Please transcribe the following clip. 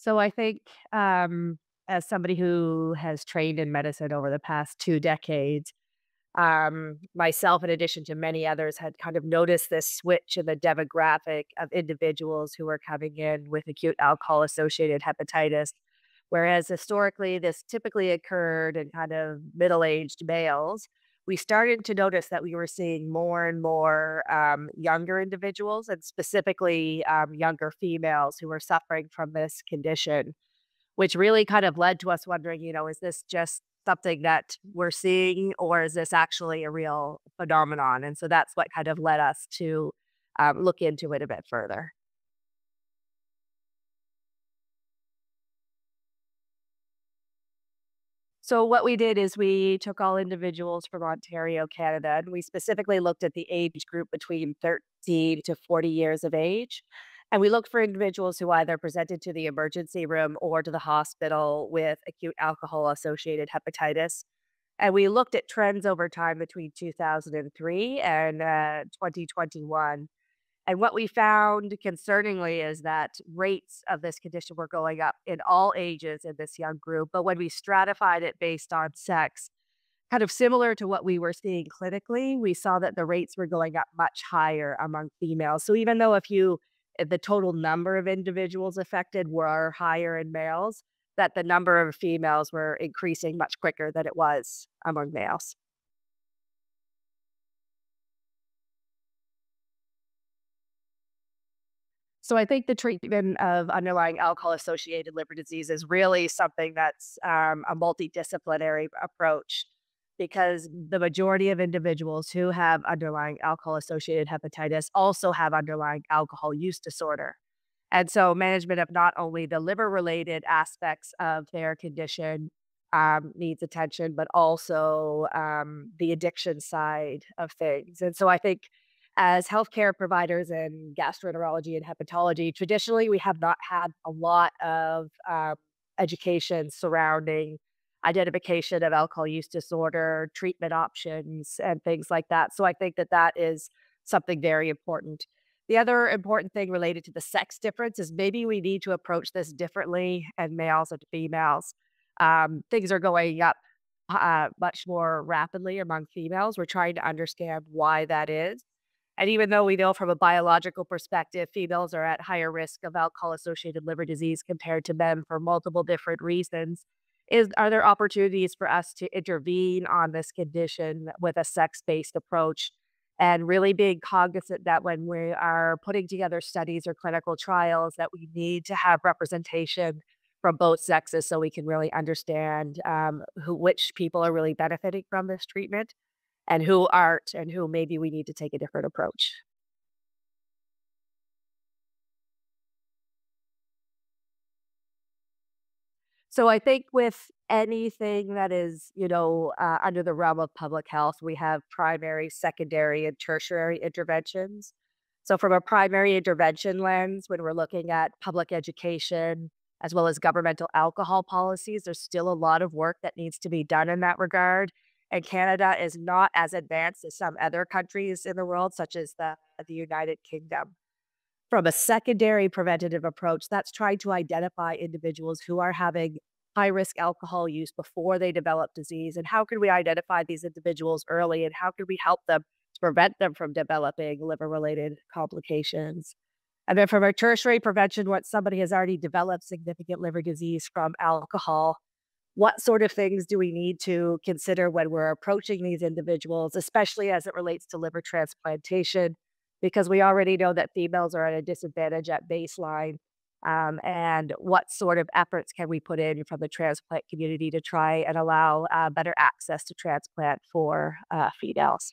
So I think, as somebody who has trained in medicine over the past 2 decades, myself, in addition to many others, had kind of noticed this switch in the demographic of individuals who were coming in with acute alcohol-associated hepatitis. Whereas historically, this typically occurred in kind of middle-aged males, we started to notice that we were seeing more and more younger individuals, and specifically younger females who were suffering from this condition, which really kind of led to us wondering, is this just something that we're seeing, or is this actually a real phenomenon? And so that's what kind of led us to look into it a bit further. So what we did is we took all individuals from Ontario, Canada, and we specifically looked at the age group between 13 to 40 years of age. And we looked for individuals who either presented to the emergency room or to the hospital with acute alcohol associated hepatitis. And we looked at trends over time between 2003 and 2021. And what we found concerningly is that rates of this condition were going up in all ages in this young group. But when we stratified it based on sex, kind of similar to what we were seeing clinically, we saw that the rates were going up much higher among females. So even though if the total number of individuals affected were higher in males, that the number of females were increasing much quicker than it was among males. So I think the treatment of underlying alcohol-associated liver disease is really something that's a multidisciplinary approach, because the majority of individuals who have underlying alcohol-associated hepatitis also have underlying alcohol use disorder. And so management of not only the liver-related aspects of their condition needs attention, but also the addiction side of things. And so I think as healthcare providers in gastroenterology and hepatology, traditionally we have not had a lot of education surrounding identification of alcohol use disorder, treatment options, and things like that. So I think that that is something very important. The other important thing related to the sex difference is maybe we need to approach this differently in males and females. Things are going up much more rapidly among females. We're trying to understand why that is. And even though we know from a biological perspective, females are at higher risk of alcohol associated liver disease compared to men for multiple different reasons, are there opportunities for us to intervene on this condition with a sex based approach? And really being cognizant that when we are putting together studies or clinical trials, that we need to have representation from both sexes so we can really understand which people are really benefiting from this treatment and who aren't, and who maybe we need to take a different approach. So I think with anything that is, under the realm of public health, we have primary, secondary, and tertiary interventions. So from a primary intervention lens, when we're looking at public education as well as governmental alcohol policies, there's still a lot of work that needs to be done in that regard. And Canada is not as advanced as some other countries in the world, such as the United Kingdom. From a secondary preventative approach, that's trying to identify individuals who are having high risk alcohol use before they develop disease. And how can we identify these individuals early, and how can we help them to prevent them from developing liver related complications? And then from a tertiary prevention, once somebody has already developed significant liver disease from alcohol, what sort of things do we need to consider when we're approaching these individuals, especially as it relates to liver transplantation? Because we already know that females are at a disadvantage at baseline. And what sort of efforts can we put in from the transplant community to try and allow better access to transplant for females?